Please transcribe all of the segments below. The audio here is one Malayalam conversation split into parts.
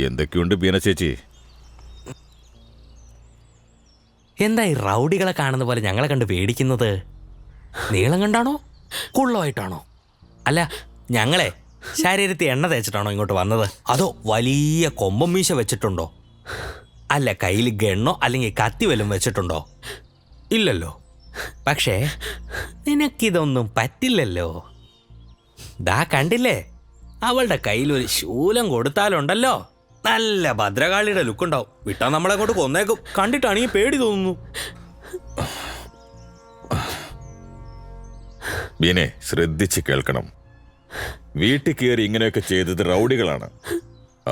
എന്തൊക്കെയുണ്ട് ബീന ചേച്ചി? എന്താ ഈ റൗഡികളെ കാണുന്ന പോലെ ഞങ്ങളെ കണ്ട് പേടിക്കുന്നത്? നീളം കണ്ടാണോ കുള്ളമായിട്ടാണോ? അല്ല, ഞങ്ങളെ ശരീരത്തിൽ എണ്ണ തേച്ചിട്ടാണോ ഇങ്ങോട്ട് വന്നത്? അതോ വലിയ കൊമ്പം മീശ വെച്ചിട്ടുണ്ടോ? അല്ല, കയ്യിൽ ഗണ്ണോ അല്ലെങ്കിൽ കത്തി വല്ലതും വെച്ചിട്ടുണ്ടോ? ഇല്ലല്ലോ. പക്ഷേ നിനക്കിതൊന്നും പറ്റില്ലല്ലോ. ദാ കണ്ടില്ലേ, അവളുടെ കയ്യിൽ ഒരു ശൂലം കൊടുത്താലുണ്ടല്ലോ, നല്ല ഭദ്രകാളിയുടെ ലുക്കുണ്ടാവും. വിട്ടാ നമ്മളെ കൊണ്ട് കൊന്നേക്കും. കണ്ടിട്ടാണ് ഈ പേടി തോന്നുന്നു. ബീനെ, ശ്രദ്ധിച്ച് കേൾക്കണം. വീട്ടിൽ കയറി ഇങ്ങനെയൊക്കെ ചെയ്തത് റൗഡികളാണ്.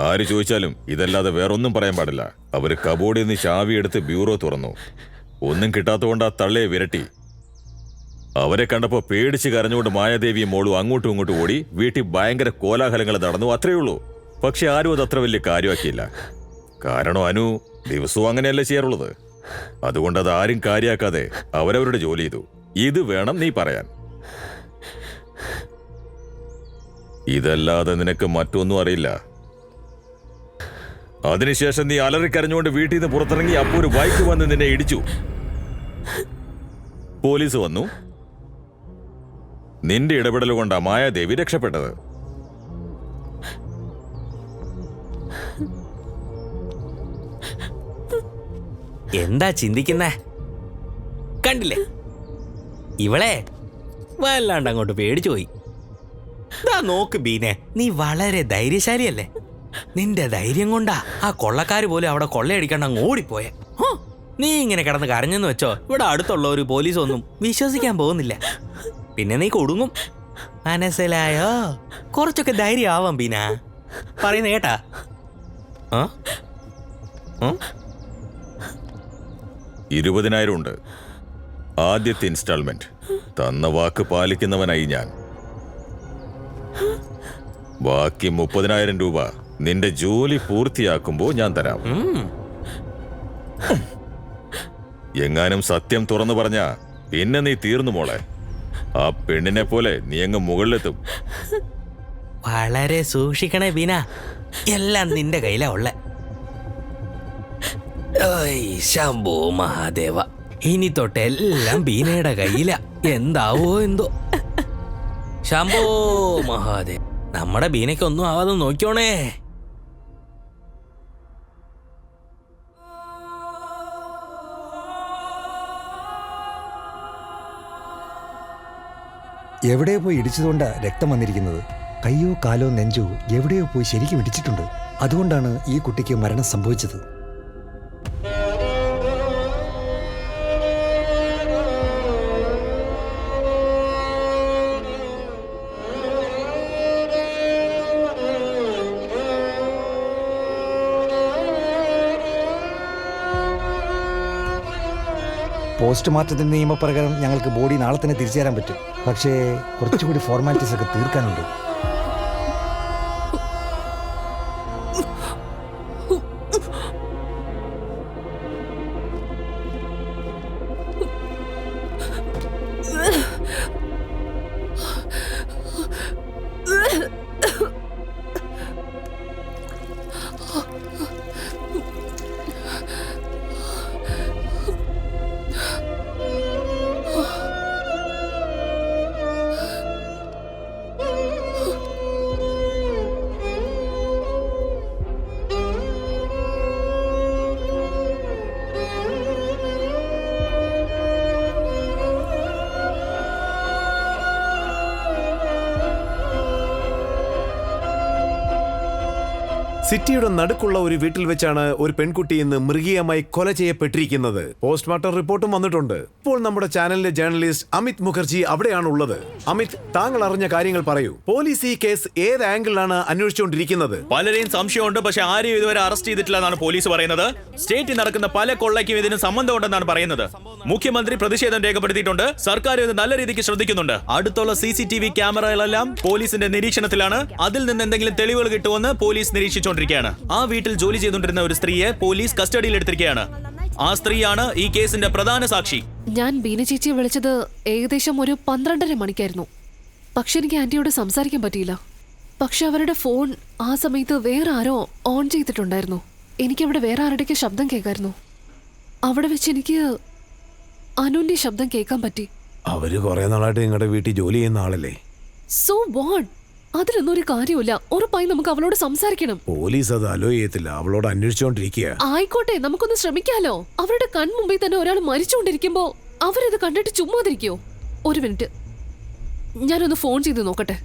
ആര് ചോദിച്ചാലും ഇതല്ലാതെ വേറൊന്നും പറയാൻ പാടില്ല. അവര് കബോർഡിൽ നിന്ന് ചാവിയെടുത്ത് ബ്യൂറോ തുറന്നു. ഒന്നും കിട്ടാത്തതുകൊണ്ട് ആ തള്ളയെ വിരട്ടി. അവരെ കണ്ടപ്പോ പേടിച്ച് കരഞ്ഞുകൊണ്ട് മായാദേവിയും മോളും അങ്ങോട്ടും ഇങ്ങോട്ടും ഓടി. വീട്ടിൽ ഭയങ്കര കോലാഹലങ്ങൾ നടന്നു. അത്രയേ ഉള്ളൂ. പക്ഷെ ആരും അത് അത്ര വലിയ കാര്യമാക്കിയില്ല. കാരണം അനു ദിവസവും അങ്ങനെയല്ല ചെയ്യാറുള്ളത്. അതുകൊണ്ട് അത് ആരും കാര്യമാക്കാതെ അവരവരുടെ ജോലി ചെയ്തു. ഇത് വേണം നീ പറയാൻ. ഇതല്ലാതെ നിനക്ക് മറ്റൊന്നും അറിയില്ല. അതിനുശേഷം നീ അലറിക്കരഞ്ഞുകൊണ്ട് വീട്ടിൽ നിന്ന് പുറത്തിറങ്ങി. അപ്പോൾ ഒരു ബൈക്ക് വന്ന് നിന്നെ ഇടിച്ചു. പോലീസ് വന്നു. നിന്റെ ഇടപെടൽ കൊണ്ടാ മായാദേവി രക്ഷപ്പെട്ടത്. എന്താ ചിന്തിക്കുന്നേ? കണ്ടില്ലേ, ഇവളെ വല്ലാണ്ട് അങ്ങോട്ട് പേടിച്ചു പോയി. നോക്ക് ബീനെ, നീ വളരെ ധൈര്യശാലിയല്ലേ? നിന്റെ ധൈര്യം കൊണ്ടാ ആ കൊള്ളക്കാര് പോലും അവിടെ കൊള്ളയടിക്കാണ്ട് അങ്ങ് ഓടിപ്പോയെ. നീ ഇങ്ങനെ കിടന്ന് കരഞ്ഞെന്ന് വെച്ചോ, ഇവിടെ അടുത്തുള്ള ഒരു പോലീസ് ഒന്നും വിശ്വസിക്കാൻ പോകുന്നില്ല. പിന്നെ നീ കൊടുങ്ങും. മനസ്സിലായോ? കുറച്ചൊക്കെ ധൈര്യം ആവാം ബീന. പറയുന്ന കേട്ടാ? 20,000 ഉണ്ട്. ആദ്യത്തെ ഇൻസ്റ്റാൾമെന്റ്. തന്ന വാക്ക് പാലിക്കുന്നവനായി ഞാൻ. ബാക്കി 30,000 രൂപ നിന്റെ ജോലി പൂർത്തിയാക്കുമ്പോ ഞാൻ തരാം. എങ്ങാനും സത്യം തുറന്നു പറഞ്ഞാ പിന്നെ നീ തീർന്നു മോളെ. ആ പെണ്ണിനെ പോലെ നീ അങ്ങ് മുകളിലെത്തും. വളരെ സൂക്ഷിക്കണേ ബീന, എല്ലാം നിന്റെ കയ്യിലാ ഉള്ളേ. ശംഭോ മഹാദേവ, ഇനി തൊട്ടെല്ലാം ബീനയുടെ കയ്യില. എന്താവോ എന്തോ. ശംഭോ മഹാദേവ, നമ്മുടെ ബീനയ്ക്കൊന്നും ആവാതെ നോക്കിയോണേ. എവിടെയോ പോയി ഇടിച്ചതുകൊണ്ടാ രക്തം വന്നിരിക്കുന്നത്. കയ്യോ കാലോ നെഞ്ചോ എവിടെയോ പോയി ശരിക്കും ഇടിച്ചിട്ടുണ്ട്. അതുകൊണ്ടാണ് ഈ കുട്ടിക്ക് മരണം സംഭവിച്ചത്. പോസ്റ്റ്മോർട്ടത്തിന്റെ നിയമപ്രകാരം ഞങ്ങൾക്ക് ബോഡി നാളെ തന്നെ തിരിച്ചു തരാൻ പറ്റും. പക്ഷേ കുറച്ചുകൂടി ഫോർമാലിറ്റീസ് ഒക്കെ തീർക്കാനുണ്ട്. സിറ്റിയുടെ നടുക്കുള്ള ഒരു വീട്ടിൽ വെച്ചാണ് ഒരു പെൺകുട്ടി ഇന്ന് മൃഗീയമായി കൊല ചെയ്യപ്പെട്ടിരിക്കുന്നത്. പോസ്റ്റ്മോർട്ടം റിപ്പോർട്ടും വന്നിട്ടുണ്ട്. ഇപ്പോൾ നമ്മുടെ ചാനലിലെ ജേർണലിസ്റ്റ് അമിത് മുഖർജി അവിടെയാണ് ഉള്ളത്. അമിത്, താങ്കൾ അറിഞ്ഞ കാര്യങ്ങൾ പറയൂ. പോലീസ് ഈ കേസ് ഏത് ആംഗിളിലാണ് അന്വേഷിച്ചുകൊണ്ടിരിക്കുന്നത്? പലരെയും സംശയമുണ്ട്, പക്ഷെ ആരെയും ഇതുവരെ അറസ്റ്റ് ചെയ്തിട്ടില്ല എന്നാണ് പോലീസ് പറയുന്നത്. സ്റ്റേറ്റിൽ നടക്കുന്ന പല കൊള്ളയ്ക്കും ഇതിന് സംബന്ധമുണ്ടെന്നാണ് പറയുന്നത്. മുഖ്യമന്ത്രി പ്രതിഷേധം രേഖപ്പെടുത്തിയിട്ടുണ്ട്. സർക്കാർ ഇത് നല്ല രീതിക്ക് ശ്രദ്ധിക്കുന്നുണ്ട്. അടുത്തുള്ള CCTV ക്യാമറകളെല്ലാം പോലീസിന്റെ നിരീക്ഷണത്തിലാണ്. അതിൽ നിന്ന് എന്തെങ്കിലും തെളിവുകൾ കിട്ടുമെന്ന് പോലീസ് നിരീക്ഷിച്ചുകൊണ്ടിരിക്കുകയാണ്. ആ വീട്ടിൽ ജോലി ചെയ്തുകൊണ്ടിരുന്ന ഒരു സ്ത്രീയെ പോലീസ് കസ്റ്റഡിയിൽ എടുത്തിരിക്കുകയാണ്. ആ സ്ത്രീയാണ് ഈ കേസിന്റെ പ്രധാന സാക്ഷി. ഞാൻ ബീന ചേച്ചിയെ വിളിച്ചത് ഏകദേശം ഒരു 12:30 മണിക്കായിരുന്നു. പക്ഷെ എനിക്ക് ആന്റിയോട് സംസാരിക്കാൻ പറ്റിയില്ല. പക്ഷെ അവരുടെ ഫോൺ ആ സമയത്ത് വേറെ ആരോ ഓൺ ചെയ്തിട്ടുണ്ടായിരുന്നു. എനിക്കവിടെ വേറെ ആരുടെയൊക്കെ ശബ്ദം കേൾക്കായിരുന്നു. അവിടെ വെച്ച് എനിക്ക് അനുന്റെ ശബ്ദം കേൾക്കാൻ പറ്റി. അവര് കുറെ നാളായിട്ട് നിങ്ങളുടെ വീട്ടിൽ ജോലി ചെയ്യുന്ന ആളല്ലേ? So what? അതിലൊന്നും ഒരു കാര്യമില്ല. ഉറപ്പായി നമുക്ക് അവളോട് സംസാരിക്കണം. പോലീസ് അത് അലോ ചെയ്യത്തില്ല. അവളോട് അന്വേഷിച്ചോണ്ടിരിക്കുക. ആയിക്കോട്ടെ, നമുക്കൊന്ന് ശ്രമിക്കാലോ. അവരുടെ കൺമുമ്പിൽ തന്നെ ഒരാൾ മരിച്ചുകൊണ്ടിരിക്കുമ്പോ അവരത് കണ്ടിട്ട് ചുമ്മാതിരിക്കോ? ഒരു മിനിറ്റ്, ഞാനൊന്ന് ഫോൺ ചെയ്ത് നോക്കട്ടെ.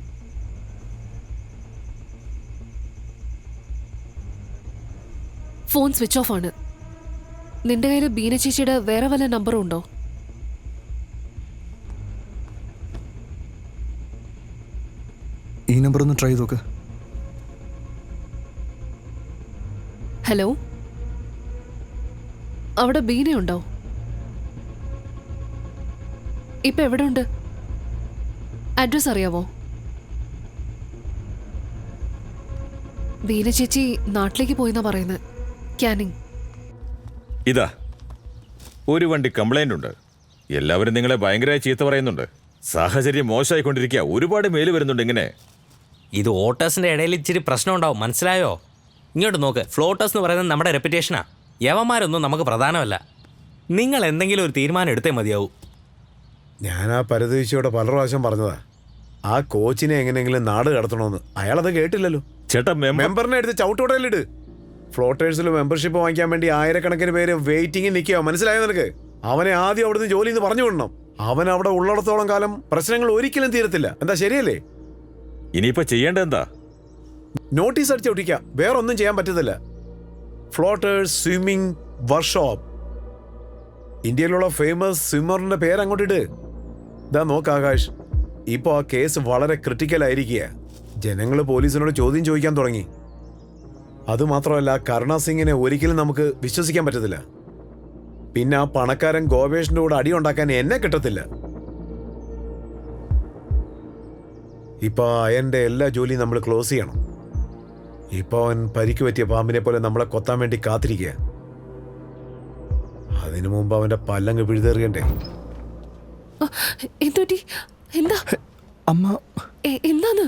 ഫോൺ സ്വിച്ച് ഓഫ് ആണ്. നിന്റെ കയ്യിൽ ബീന ചേച്ചിയുടെ വേറെ വല്ല നമ്പറും ഉണ്ടോ? ഈ നമ്പർ ഒന്ന് ട്രൈ ചെയ്ത് നോക്ക്. ഹലോ, അവിടെ ബീനയുണ്ടോ? ഇപ്പൊ എവിടെ ഉണ്ട്? അഡ്രസ് അറിയാവോ? ബീന ചേച്ചി നാട്ടിലേക്ക് പോയിന്നാ പറയുന്നത്. ക്യാനിങ്. ഇതാ ഒരു വണ്ടി കംപ്ലൈന്റ് ഉണ്ട്. എല്ലാവരും നിങ്ങളെ ഭയങ്കരമായി ചീത്ത പറയുന്നുണ്ട്. സാഹചര്യം മോശമായിക്കൊണ്ടിരിക്കുക. ഒരുപാട് മെയിൽ വരുന്നുണ്ട് ഇങ്ങനെ. ഇത് വോട്ടേഴ്സിന്റെ ഇടയിൽ ഇച്ചിരി പ്രശ്നം ഉണ്ടാവും, മനസ്സിലായോ? ഇങ്ങോട്ട് നോക്ക്, ഫ്ലോട്ടേഴ്സ് എന്ന് പറയുന്നത് നമ്മുടെ റെപ്യൂട്ടേഷനാ. യവന്മാരൊന്നും നമുക്ക് പ്രധാനമല്ല. നിങ്ങൾ എന്തെങ്കിലും ഒരു തീരുമാനം എടുത്തേ മതിയാവൂ. ഞാൻ ആ പരദേശിയോടെ പല പ്രാവശ്യം പറഞ്ഞതാ ആ കോച്ചിനെ എങ്ങനെയെങ്കിലും നാട് കടത്തണമെന്ന്. അയാളത് കേട്ടില്ലല്ലോ. ചേട്ടാ മെമ്പറിനെ എടുത്ത് ചവിട്ടോടയിലിട്. ഫ്ലോട്ടേഴ്സിൽ മെമ്പർഷിപ്പ് വാങ്ങിക്കാൻ വേണ്ടി ആയിരക്കണക്കിന് പേര് വെയിറ്റിംഗിൽ നിൽക്കുക. മനസ്സിലായോ നിനക്ക്? അവനെ ആദ്യം അവിടുന്ന് ജോലി എന്ന് പറഞ്ഞു വിടണം. അവൻ അവിടെ ഉള്ളിടത്തോളം കാലം പ്രശ്നങ്ങൾ ഒരിക്കലും തീരത്തില്ല. എന്താ, ശരിയല്ലേ? ഇനിയിപ്പോ ചെയ്യേണ്ടത് എന്താ? നോട്ടീസ് അടിച്ച് ഒട്ടിക്കാം. വേറെ ഒന്നും ചെയ്യാൻ പറ്റത്തില്ല. Floaters swimming workshop. ഇന്ത്യയിലുള്ള ഫേമസ് സ്വിമ്മറിന്റെ പേര് അങ്ങോട്ടിട്ട്. ഇതാ നോക്ക് ആകാശ്, ഇപ്പൊ ആ കേസ് വളരെ ക്രിട്ടിക്കൽ ആയിരിക്കുക. ജനങ്ങൾ പോലീസിനോട് ചോദ്യം ചോദിക്കാൻ തുടങ്ങി. അതുമാത്രമല്ല, കരുണ സിംഗിനെ ഒരിക്കലും നമുക്ക് വിശ്വസിക്കാൻ പറ്റത്തില്ല. പിന്നെ ആ പണക്കാരൻ ഗോപേഷിന്റെ കൂടെ അടിയുണ്ടാക്കാൻ എന്നെ കിട്ടത്തില്ല. ഇപ്പൊ അയന്റെ എല്ലാ ജോലിയും നമ്മൾ ക്ലോസ് ചെയ്യണം. ഇപ്പൊ അവൻ പരിക്ക് പറ്റിയ പാമ്പിനെ പോലെ നമ്മളെ കൊത്താൻ വേണ്ടി കാത്തിരിക്കുക. അതിനു മുമ്പ് അവന്റെ പല്ലങ്ങ് പിഴുതെറിയണ്ടേ? എന്തുപറ്റി? എന്താ അമ്മ, എന്താന്ന്?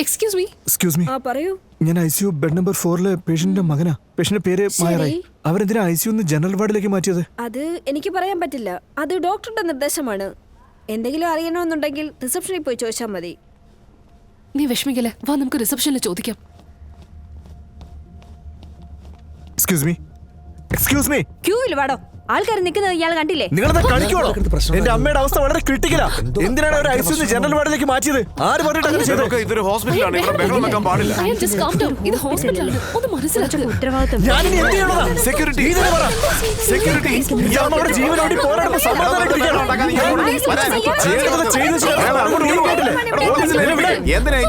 Excuse me. Excuse me. പറയൂ. ഞാൻ ICU ബെഡ് നമ്പർ 4-ലെ പേഷ്യന്റിന്റെ മകനാ. പേഷ്യന്റിന്റെ പേര് മായറായി. അവരെന്തിനാ ICU ജനറൽ വാർഡിലേക്ക് മാറ്റിയത്? അത് എനിക്ക് പറയാൻ പറ്റില്ല. അത് ഡോക്ടറുടെ നിർദ്ദേശമാണ്. എന്തെങ്കിലും അറിയണമെന്നുണ്ടെങ്കിൽ റിസപ്ഷനിൽ പോയി ചോദിച്ചാൽ മതി. നീ വിഷമിക്കല്ലേ, വാ നമുക്ക് റിസപ്ഷനിൽ ചോദിക്കാം. Excuse me. Excuse me. ക്യൂവിൽ വാടോ. ആൾക്കാർ നിൽക്കുന്നത് ഇയാൾ കണ്ടില്ലേ? നിങ്ങളെന്താ കളിക്കുവാണോ? എന്റെ അമ്മയുടെ അവസ്ഥ വളരെ ക്രിട്ടിക്കലാ. എന്തിനാണ് അവർ ICU ജനറൽ വാർഡിലേക്ക് മാറ്റിയത്? ആര് പറഞ്ഞിട്ട് അങ്ങനെ ചെയ്തോ? ഇതൊരു ഹോസ്പിറ്റലാണ്. ഇവിടെ ബഹളം വെക്കാൻ പാടില്ല. I am just calm down. ഇത് ഹോസ്പിറ്റലാണ്. ഒന്ന് മനസ്സിലാക്കുക. ഉത്തരവാദിത്വം. ഞാനിനി എന്ത് ചെയ്യണതാ? Security security. ഈ അമ്മയുടെ ജീവന് വേണ്ടി പോരാടുന്ന സമാധാനമായിട്ടിരിക്കുകയാണോ? എന്തിനാ